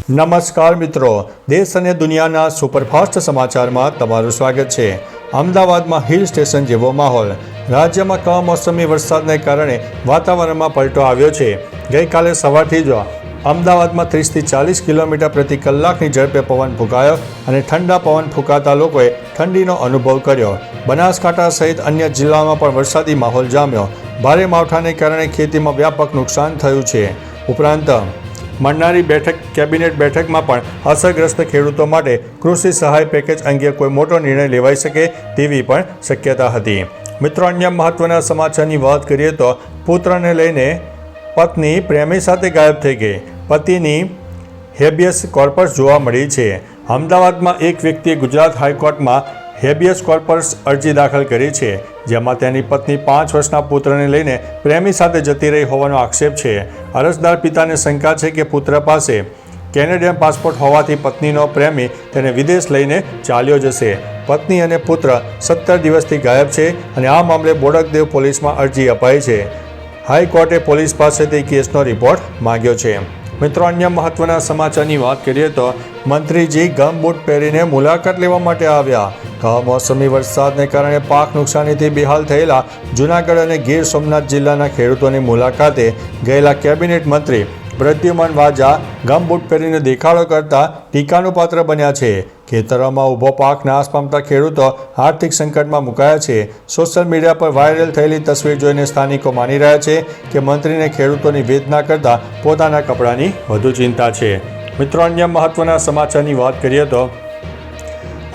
નમસ્કાર મિત્રો, દેશ અને દુનિયાના સુપરફાસ્ટ સમાચારમાં તમારું સ્વાગત છે। અમદાવાદમાં હિલ સ્ટેશન જેવો માહોલ। રાજ્યમાં કમોસમી વરસાદને કારણે વાતાવરણમાં પલટો આવ્યો છે। ગઈકાલે સવારથી જ અમદાવાદમાં 30થી 40 કિલોમીટર પ્રતિ કલાકની ઝડપે પવન ફૂંકાયો અને ઠંડા પવન ફૂંકાતા લોકોએ ઠંડીનો અનુભવ કર્યો। બનાસકાંઠા સહિત અન્ય જિલ્લાઓમાં પણ વરસાદી માહોલ જામ્યો। ભારે માવઠાને કારણે ખેતીમાં વ્યાપક નુકસાન થયું છે। ઉપરાંત મળનારી કેબિનેટ બેઠકમાં પણ અસરગ્રસ્ત ખેડૂતો માટે કૃષિ સહાય પેકેજ અંગે કોઈ મોટો નિર્ણય લેવાઈ શકે તેવી પણ શક્યતા હતી। મિત્રો, અન્ય મહત્વના સમાચારની વાત કરીએ તો પુત્રને લઈને પત્ની પ્રેમી સાથે ગાયબ થઈ ગઈ। પતિની હેબિયસ કોર્પસ જોવા મળી છે। અમદાવાદમાં એક વ્યક્તિએ ગુજરાત હાઈકોર્ટમાં હેબિયસ કોર્પસ અરજી દાખલ કરી છે, જેમાં તેની પત્ની 5 વર્ષના પુત્રને લઈને પ્રેમી સાથે જતી રહી હોવાનો આક્ષેપ છે। અરજદાર પિતાને શંકા છે કે પુત્ર પાસે કેનેડિયન પાસપોર્ટ હોવાથી પત્નીનો પ્રેમી તેને વિદેશ લઈને ચાલ્યો જશે। પત્ની અને પુત્ર 17 દિવસથી ગાયબ છે અને આ મામલે બોડકદેવ પોલીસમાં અરજી અપાઈ છે। હાઈકોર્ટે પોલીસ પાસેથી કેસનો રિપોર્ટ માંગ્યો છે। મિત્રો, અન્ય મહત્વના સમાચારની વાત કરીએ તો મંત્રીજી ગમબૂટ પહેરીને મુલાકાત લેવા માટે આવ્યા। કમોસમી વરસાદને કારણે પાક નુકસાનીથી બેહાલ થયેલા જૂનાગઢ અને ગીર સોમનાથ જિલ્લાના ખેડૂતોની મુલાકાતે ગયેલા કેબિનેટ મંત્રી પ્રદ્યુમન વાજા ગમબૂટ પહેરીને દેખાડો કરતા ટીકાનું પાત્ર બન્યા છે। ખેતરોમાં ઊભો પાક નાશ પામતા ખેડૂતો આર્થિક સંકટમાં મુકાયા છે। સોશિયલ મીડિયા પર વાયરલ થયેલી તસવીર જોઈને સ્થાનિકો માની રહ્યા છે કે મંત્રીને ખેડૂતોની વેદના કરતાં પોતાના કપડાની વધુ ચિંતા છે। મિત્રો, અન્ય મહત્વના સમાચારની વાત કરીએ તો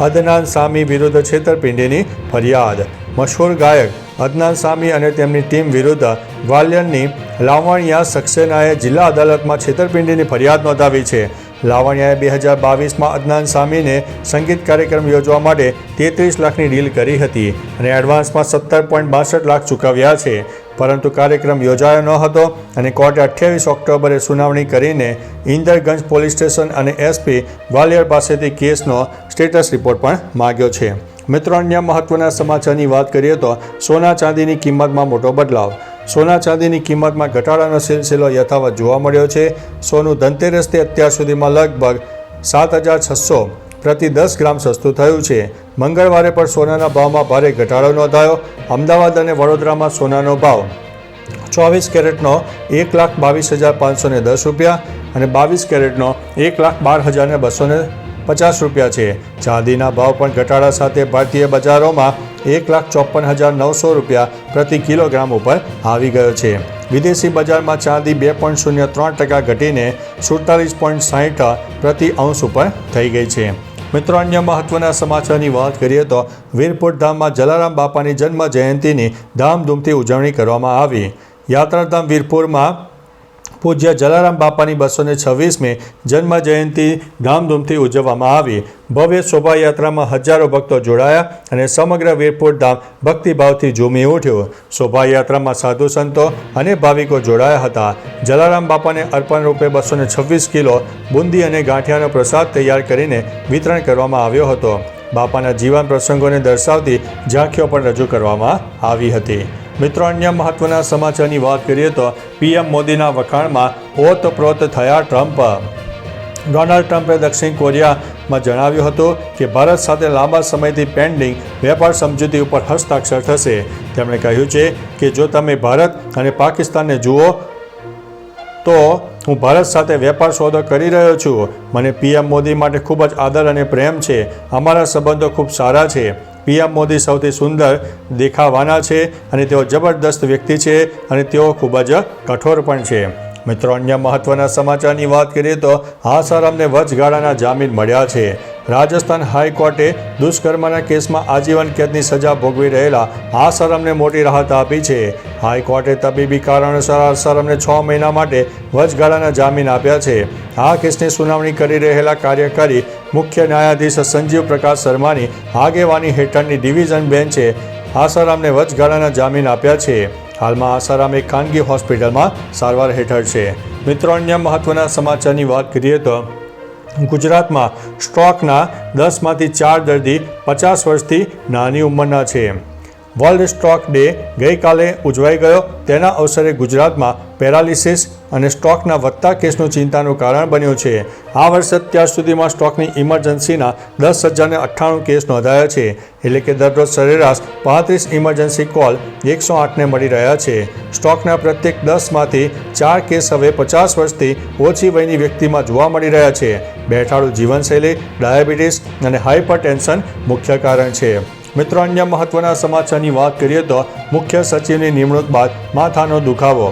અદનાન સામી વિરુદ્ધ છેતરપિંડીની ફરિયાદ। મશહૂર ગાયક અદનાન સામી અને તેમની ટીમ વિરુદ્ધ ગ્વાલિયરની લાવણ્યા સક્સેનાએ જિલ્લા અદાલતમાં છેતરપિંડીની ફરિયાદ નોંધાવી છે। લાવણ્યાએ 2022માં અદનાન સામીને સંગીત કાર્યક્રમ યોજવા માટે 33 લાખની ડીલ કરી હતી અને એડવાન્સમાં 17.62 લાખ ચૂકવ્યા છે, પરંતુ કાર્યક્રમ યોજાયો ન હતો અને કોર્ટે 28 ઓક્ટોબરે સુનાવણી કરીને ઇન્દરગંજ પોલીસ સ્ટેશન અને એસપી ગ્વાલિયર પાસેથી કેસનો સ્ટેટસ રિપોર્ટ પણ માગ્યો છે। મિત્રો, અન્ય મહત્વના સમાચારની વાત કરીએ તો સોના ચાંદીની કિંમતમાં મોટો બદલાવ। સોના ચાંદીની કિંમતમાં ઘટાડાનો સિલસિલો યથાવત જોવા મળ્યો છે। સોનું ધનતેરસથી અત્યાર સુધીમાં લગભગ 7,600 પ્રતિ 10 ગ્રામ સસ્તું થયું છે। મંગળવારે પણ સોનાના ભાવમાં ભારે ઘટાડો નોંધાયો। અમદાવાદ અને વડોદરામાં સોનાનો ભાવ 24 કેરેટનો 1,22,510 રૂપિયા અને 22 કેરેટનો 1,12,250 રૂપિયા છે। ચાંદીના ભાવ પણ ઘટાડા સાથે ભારતીય બજારોમાં 1,54,900 રૂપિયા પ્રતિ કિલોગ્રામ ઉપર આવી ગયો છે। વિદેશી બજારમાં ચાંદી 2.03% ઘટીને 47.60 પ્રતિ અંશ ઉપર થઈ ગઈ છે। મિત્રો, અન્ય મહત્વના સમાચારની વાત કરીએ તો વીરપુર ધામમાં જલારામ બાપાની જન્મ જયંતિની ધામધૂમથી ઉજવણી કરવામાં આવી। યાત્રાધામ વીરપુરમાં પૂજ્ય જલારામ બાપાની 226મી જન્મ જયંતિ ધામધૂમથી ઉજવવામાં આવી। ભવ્ય શોભાયાત્રામાં હજારો ભક્તો જોડાયા અને સમગ્ર વીરપુર ધામ ભક્તિભાવથી ઝૂમી ઉઠ્યું। શોભાયાત્રામાં સાધુ સંતો અને ભાવિકો જોડાયા હતા। જલારામ બાપાને અર્પણ રૂપે 226 કિલો બુંદી અને ગાંઠિયાનો પ્રસાદ તૈયાર કરીને વિતરણ કરવામાં આવ્યો હતો। બાપાના જીવન પ્રસંગોને દર્શાવતી ઝાંખીઓ પણ રજૂ કરવામાં આવી હતી। મિત્રો, અન્ય મહત્વના સમાચારની વાત કરીએ તો પીએમ મોદીના વખાણમાં ઓતપ્રોત થયા ટ્રમ્પ। ડોનાલ્ડ ટ્રમ્પે દક્ષિણ કોરિયામાં જણાવ્યું હતું કે ભારત સાથે લાંબા સમયથી પેન્ડિંગ વેપાર સમજૂતી ઉપર હસ્તાક્ષર થશે। તેમણે કહ્યું છે કે જો તમે ભારત અને પાકિસ્તાનને જુઓ તો હું ભારત સાથે વેપાર સોદો કરી રહ્યો છું। મને પીએમ મોદી માટે ખૂબ જ આદર અને પ્રેમ છે। અમારા સંબંધો ખૂબ સારા છે। પીએમ મોદી સૌથી સુંદર દેખાવાના છે અને તેઓ જબરદસ્ત વ્યક્તિ છે અને તેઓ ખૂબ જ કઠોર પણ છે। મિત્રો, અન્ય મહત્વના સમાચારની વાત કરીએ તો આસારામને વચગાળાના જામીન મળ્યા છે। રાજસ્થાન હાઈકોર્ટે દુષ્કર્મના કેસમાં આજીવન કેદની સજા ભોગવી રહેલા આસારામને મોટી રાહત આપી છે। હાઈકોર્ટે તબીબી કારણોસર આસારામને 6 મહિના માટે વચગાળાના જામીન આપ્યા છે। આ કેસની સુનાવણી કરી રહેલા કાર્યકારી મુખ્ય ન્યાયાધીશ સંજીવ પ્રકાશ શર્માની આગેવાની હેઠળની ડિવિઝન બેન્ચે આસારામને વચગાળાના જામીન આપ્યા છે। હાલમાં આસારામ એક ખાનગી હોસ્પિટલમાં સારવાર હેઠળ છે। મિત્રો, અન્ય મહત્વના સમાચારની વાત કરીએ તો ગુજરાતમાં સ્ટ્રોકના 10માંથી 4 દર્દી 50 વર્ષથી નાની ઉંમરના છે। વર્લ્ડ સ્ટ્રોક ડે ગઈકાલે ઉજવાઈ ગયો. તેના અવસરે ગુજરાતમાં પેરાલિસિસ અને સ્ટ્રોકના વધતા કેસનું ચિંતાનું કારણ બન્યું છે. આ વર્ષે અત્યાર સુધીમાં સ્ટ્રોકની ઇમરજન્સીના 10,098 કેસ નોંધાયા છે. એટલે કે દરરોજ સરેરાશ 35 ઇમરજન્સી કોલ 108ને મળી રહ્યા છે. સ્ટ્રોકના પ્રત્યેક 10માંથી 4 કેસ હવે 50 વર્ષથી ઓછી વયની વ્યક્તિમાં જોવા મળી રહ્યા છે. બેઠાડું જીવનશૈલી, ડાયાબિટીસ અને હાઇપરટેન્શન મુખ્ય કારણ છે. મિત્રો, અન્ય મહત્વના સમાચારની વાત કરીએ તો મુખ્ય સચિવની નિમણૂક બાદ માથાનો દુખાવો.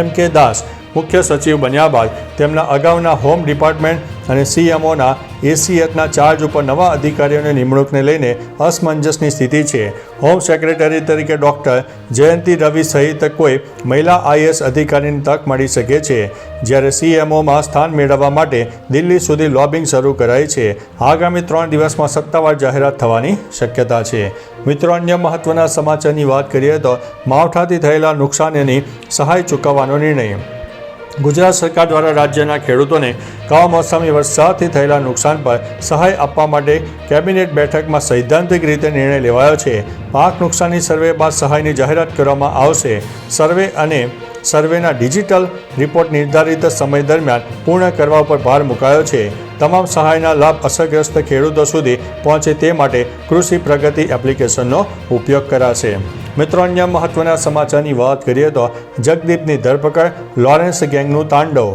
M.K. દાસ મુખ્ય સચિવ બન્યા બાદ તેમના અગાઉના હોમ ડિપાર્ટમેન્ટ અને CMOના ACHના ચાર્જ ઉપર નવા અધિકારીઓની નિમણૂકને લઈને અસમંજસની સ્થિતિ છે. હોમ સેક્રેટરી તરીકે ડૉક્ટર જયંતિ રવિ સહિત કોઈ મહિલા IAS અધિકારીની તક મળી શકે છે, જ્યારે CMOમાં સ્થાન મેળવવા માટે દિલ્હી સુધી લોબિંગ શરૂ કરાઈ છે. આગામી 3 દિવસમાં સત્તાવાર જાહેરાત થવાની શક્યતા છે. મિત્રો, અન્ય મહત્વના સમાચારની વાત કરીએ તો માવઠાથી થયેલા નુકસાનની સહાય ચૂકવવાનો નિર્ણય. ગુજરાત સરકાર દ્વારા રાજ્યના ખેડૂતોને કમોસમી વરસાદથી થયેલા નુકસાન પર સહાય આપવા માટે કેબિનેટ બેઠકમાં સૈદ્ધાંતિક રીતે નિર્ણય લેવાયો છે. પાક નુકસાની સર્વે બાદ સહાયની જાહેરાત કરવામાં આવશે. સર્વેના ડિજિટલ રિપોર્ટ નિર્ધારિત સમય દરમિયાન પૂર્ણ કરવા ઉપર ભાર મુકાયો છે. તમામ સહાયના લાભ અસરગ્રસ્ત ખેડૂતો સુધી પહોંચે તે માટે કૃષિ પ્રગતિ એપ્લિકેશનનો ઉપયોગ કરાશે. મિત્રો, અન્ય મહત્વના સમાચારની વાત કરીએ તો જગદીપની ધરપકડ, લોરેન્સ ગેંગનું તાંડવ.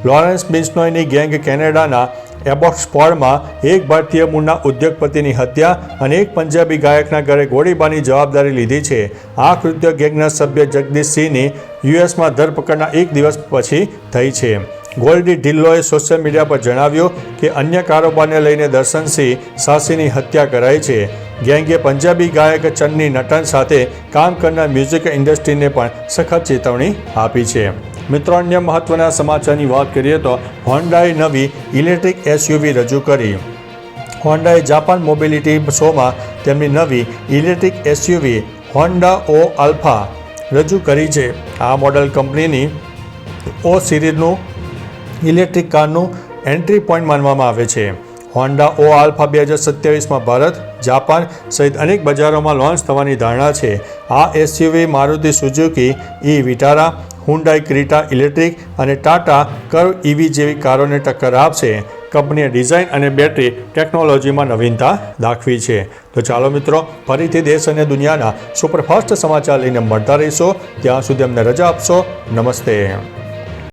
લોરેન્સ બિશ્નોઈની ગેંગ કેનેડાના એબોટ્સફોર્ડમાં એક ભારતીય મૂળના ઉદ્યોગપતિની હત્યા અને એક પંજાબી ગાયકના ઘરે ગોળીબારની જવાબદારી લીધી છે. આ કૃત્ય ગેંગના સભ્ય જગદીશસિંહની યુએસમાં ધરપકડના એક દિવસ પછી થઈ છે. ગોલ્ડી ઢિલ્લોએ સોશિયલ મીડિયા પર જણાવ્યું કે અન્ય કારોબારને લઈને દર્શનસિંહ સાસીની હત્યા કરાઈ છે. ગેંગે પંજાબી ગાયક ચન્ની નટન સાથે કામ કરનાર મ્યુઝિક ઇન્ડસ્ટ્રીને પણ સખત ચેતવણી આપી છે. મિત્રો, અન્ય મહત્વના સમાચારની વાત કરીએ તો હોન્ડાએ નવી ઇલેક્ટ્રિક SUV રજૂ કરી. હોન્ડાએ જાપાન મોબિલિટી શોમાં તેમની નવી electric SUV Honda O Alpha રજૂ કરી છે. આ મોડલ કંપનીની O સિરીઝનું ઇલેક્ટ્રિક કારનું એન્ટ્રી પોઈન્ટ માનવામાં આવે છે. હોન્ડા O આલ્ફા 2027માં ભારત, જાપાન સહિત અનેક બજારોમાં લોન્ચ થવાની ધારણા છે. આ SUV Maruti Suzuki Vitara, Hyundai Creta electric અને ટાટા કર્વ EV જેવી કારોને ટક્કર આપશે. કંપનીએ ડિઝાઇન અને બેટરી ટેકનોલોજીમાં નવીનતા દાખવી છે. તો ચાલો મિત્રો, ફરીથી દેશ અને દુનિયાના સુપરફાસ્ટ સમાચાર લઈને મળતા રહીશો. ત્યાં સુધી અમને રજા આપશો. નમસ્તે.